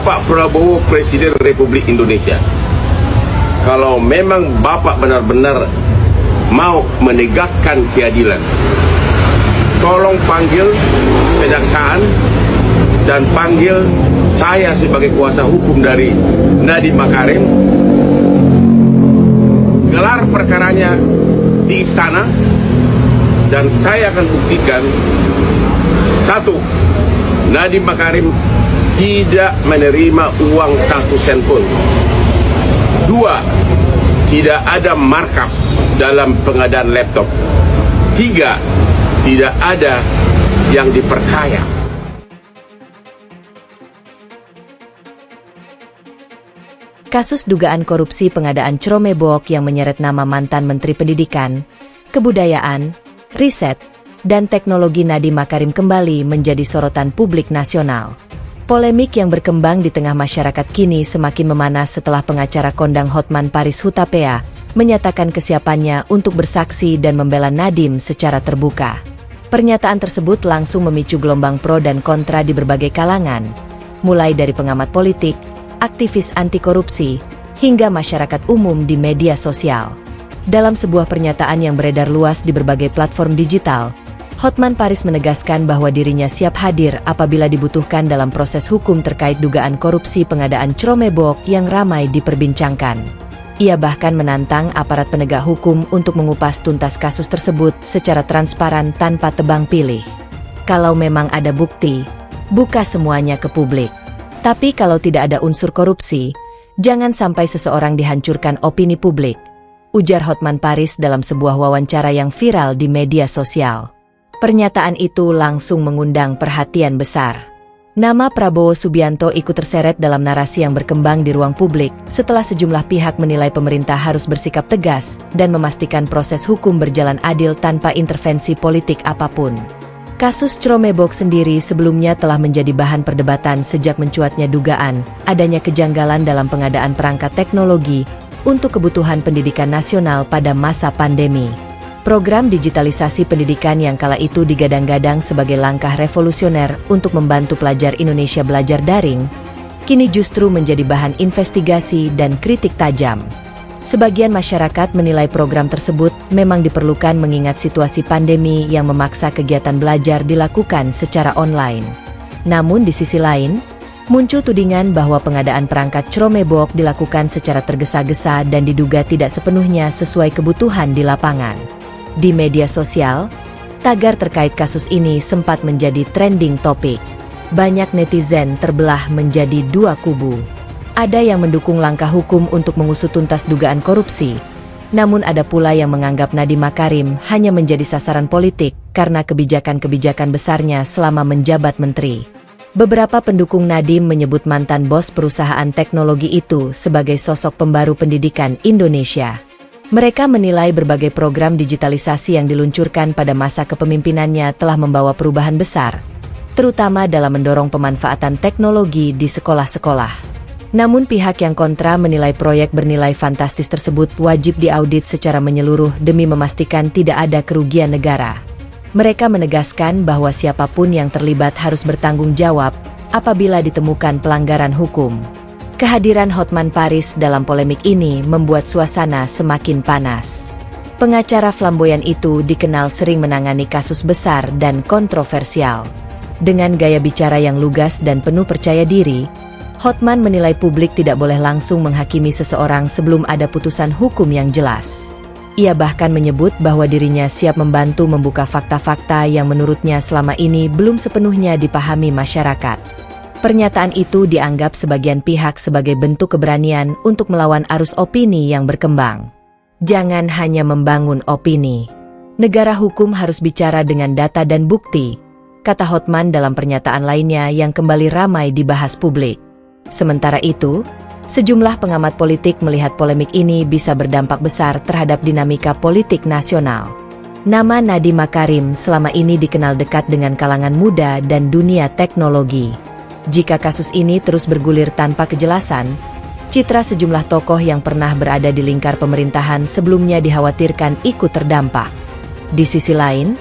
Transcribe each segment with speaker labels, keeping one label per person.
Speaker 1: Pak Prabowo Presiden Republik Indonesia, kalau memang Bapak benar-benar mau menegakkan keadilan, tolong panggil kejaksaan dan panggil saya sebagai kuasa hukum dari Nadiem Makarim, gelar perkaranya di istana, dan saya akan buktikan, satu, Nadiem Makarim tidak menerima uang 1 sen pun. 2, tidak ada markup dalam pengadaan laptop. 3, tidak ada yang diperkaya.
Speaker 2: Kasus dugaan korupsi pengadaan Chromebook yang menyeret nama mantan Menteri Pendidikan, Kebudayaan, Riset, dan Teknologi Nadiem Makarim kembali menjadi sorotan publik nasional. Polemik yang berkembang di tengah masyarakat kini semakin memanas setelah pengacara kondang Hotman Paris Hutapea menyatakan kesiapannya untuk bersaksi dan membela Nadiem secara terbuka. Pernyataan tersebut langsung memicu gelombang pro dan kontra di berbagai kalangan, mulai dari pengamat politik, aktivis anti korupsi, hingga masyarakat umum di media sosial. Dalam sebuah pernyataan yang beredar luas di berbagai platform digital, Hotman Paris menegaskan bahwa dirinya siap hadir apabila dibutuhkan dalam proses hukum terkait dugaan korupsi pengadaan Chromebook yang ramai diperbincangkan. Ia bahkan menantang aparat penegak hukum untuk mengupas tuntas kasus tersebut secara transparan tanpa tebang pilih. Kalau memang ada bukti, buka semuanya ke publik. Tapi kalau tidak ada unsur korupsi, jangan sampai seseorang dihancurkan opini publik, ujar Hotman Paris dalam sebuah wawancara yang viral di media sosial. Pernyataan itu langsung mengundang perhatian besar. Nama Prabowo Subianto ikut terseret dalam narasi yang berkembang di ruang publik setelah sejumlah pihak menilai pemerintah harus bersikap tegas dan memastikan proses hukum berjalan adil tanpa intervensi politik apapun. Kasus Chromebook sendiri sebelumnya telah menjadi bahan perdebatan sejak mencuatnya dugaan adanya kejanggalan dalam pengadaan perangkat teknologi untuk kebutuhan pendidikan nasional pada masa pandemi. Program digitalisasi pendidikan yang kala itu digadang-gadang sebagai langkah revolusioner untuk membantu pelajar Indonesia belajar daring, kini justru menjadi bahan investigasi dan kritik tajam. Sebagian masyarakat menilai program tersebut memang diperlukan mengingat situasi pandemi yang memaksa kegiatan belajar dilakukan secara online. Namun di sisi lain, muncul tudingan bahwa pengadaan perangkat Chromebook dilakukan secara tergesa-gesa dan diduga tidak sepenuhnya sesuai kebutuhan di lapangan. Di media sosial, tagar terkait kasus ini sempat menjadi trending topik. Banyak netizen terbelah menjadi dua kubu. Ada yang mendukung langkah hukum untuk mengusut tuntas dugaan korupsi, namun ada pula yang menganggap Nadiem Makarim hanya menjadi sasaran politik karena kebijakan-kebijakan besarnya selama menjabat menteri. Beberapa pendukung Nadiem menyebut mantan bos perusahaan teknologi itu sebagai sosok pembaru pendidikan Indonesia. Mereka menilai berbagai program digitalisasi yang diluncurkan pada masa kepemimpinannya telah membawa perubahan besar, terutama dalam mendorong pemanfaatan teknologi di sekolah-sekolah. Namun pihak yang kontra menilai proyek bernilai fantastis tersebut wajib diaudit secara menyeluruh demi memastikan tidak ada kerugian negara. Mereka menegaskan bahwa siapapun yang terlibat harus bertanggung jawab apabila ditemukan pelanggaran hukum. Kehadiran Hotman Paris dalam polemik ini membuat suasana semakin panas. Pengacara flamboyan itu dikenal sering menangani kasus besar dan kontroversial. Dengan gaya bicara yang lugas dan penuh percaya diri, Hotman menilai publik tidak boleh langsung menghakimi seseorang sebelum ada putusan hukum yang jelas. Ia bahkan menyebut bahwa dirinya siap membantu membuka fakta-fakta yang menurutnya selama ini belum sepenuhnya dipahami masyarakat. Pernyataan itu dianggap sebagian pihak sebagai bentuk keberanian untuk melawan arus opini yang berkembang. Jangan hanya membangun opini. Negara hukum harus bicara dengan data dan bukti, kata Hotman dalam pernyataan lainnya yang kembali ramai dibahas publik. Sementara itu, sejumlah pengamat politik melihat polemik ini bisa berdampak besar terhadap dinamika politik nasional. Nama Nadiem Makarim selama ini dikenal dekat dengan kalangan muda dan dunia teknologi. Jika kasus ini terus bergulir tanpa kejelasan, citra sejumlah tokoh yang pernah berada di lingkar pemerintahan sebelumnya dikhawatirkan ikut terdampak. Di sisi lain,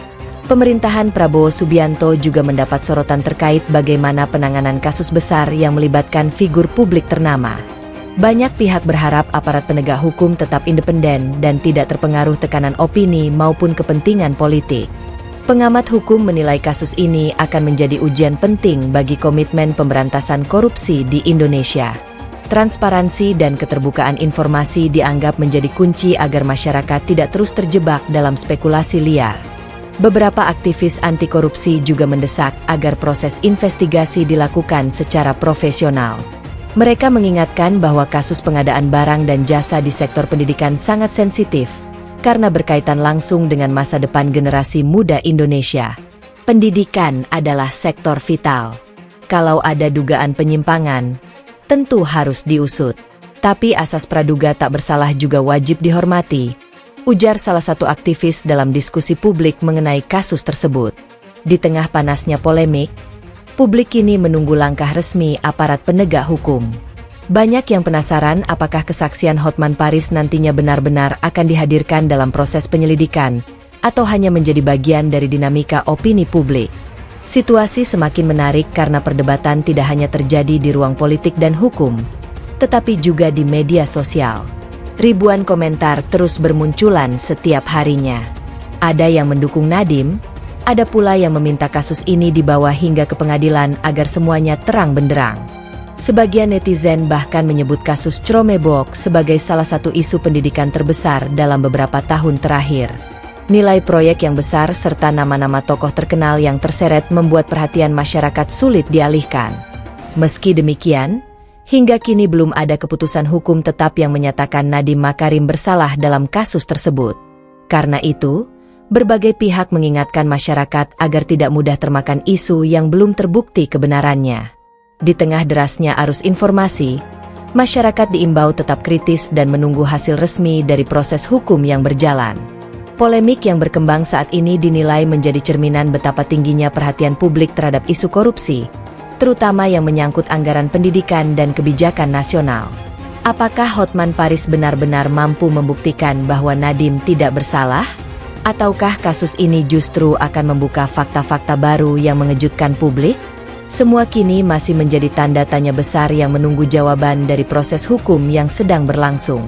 Speaker 2: Pemerintahan Prabowo Subianto juga mendapat sorotan terkait bagaimana penanganan kasus besar yang melibatkan figur publik ternama. Banyak pihak berharap aparat penegak hukum tetap independen dan tidak terpengaruh tekanan opini maupun kepentingan politik. Pengamat hukum menilai kasus ini akan menjadi ujian penting bagi komitmen pemberantasan korupsi di Indonesia. Transparansi dan keterbukaan informasi dianggap menjadi kunci agar masyarakat tidak terus terjebak dalam spekulasi liar. Beberapa aktivis anti korupsi juga mendesak agar proses investigasi dilakukan secara profesional. Mereka mengingatkan bahwa kasus pengadaan barang dan jasa di sektor pendidikan sangat sensitif, karena berkaitan langsung dengan masa depan generasi muda Indonesia. Pendidikan adalah sektor vital. Kalau ada dugaan penyimpangan, tentu harus diusut. Tapi asas praduga tak bersalah juga wajib dihormati, ujar salah satu aktivis dalam diskusi publik mengenai kasus tersebut. Di tengah panasnya polemik, publik kini menunggu langkah resmi aparat penegak hukum. Banyak yang penasaran apakah kesaksian Hotman Paris nantinya benar-benar akan dihadirkan dalam proses penyelidikan, atau hanya menjadi bagian dari dinamika opini publik. Situasi semakin menarik karena perdebatan tidak hanya terjadi di ruang politik dan hukum, tetapi juga di media sosial. Ribuan komentar terus bermunculan setiap harinya. Ada yang mendukung Nadiem, ada pula yang meminta kasus ini dibawa hingga ke pengadilan agar semuanya terang benderang. Sebagian netizen bahkan menyebut kasus Cromebook sebagai salah satu isu pendidikan terbesar dalam beberapa tahun terakhir. Nilai proyek yang besar serta nama-nama tokoh terkenal yang terseret membuat perhatian masyarakat sulit dialihkan. Meski demikian, hingga kini belum ada keputusan hukum tetap yang menyatakan Nadiem Makarim bersalah dalam kasus tersebut. Karena itu, berbagai pihak mengingatkan masyarakat agar tidak mudah termakan isu yang belum terbukti kebenarannya. Di tengah derasnya arus informasi, masyarakat diimbau tetap kritis dan menunggu hasil resmi dari proses hukum yang berjalan. Polemik yang berkembang saat ini dinilai menjadi cerminan betapa tingginya perhatian publik terhadap isu korupsi, terutama yang menyangkut anggaran pendidikan dan kebijakan nasional. Apakah Hotman Paris benar-benar mampu membuktikan bahwa Nadiem tidak bersalah? Ataukah kasus ini justru akan membuka fakta-fakta baru yang mengejutkan publik? Semua kini masih menjadi tanda tanya besar yang menunggu jawaban dari proses hukum yang sedang berlangsung.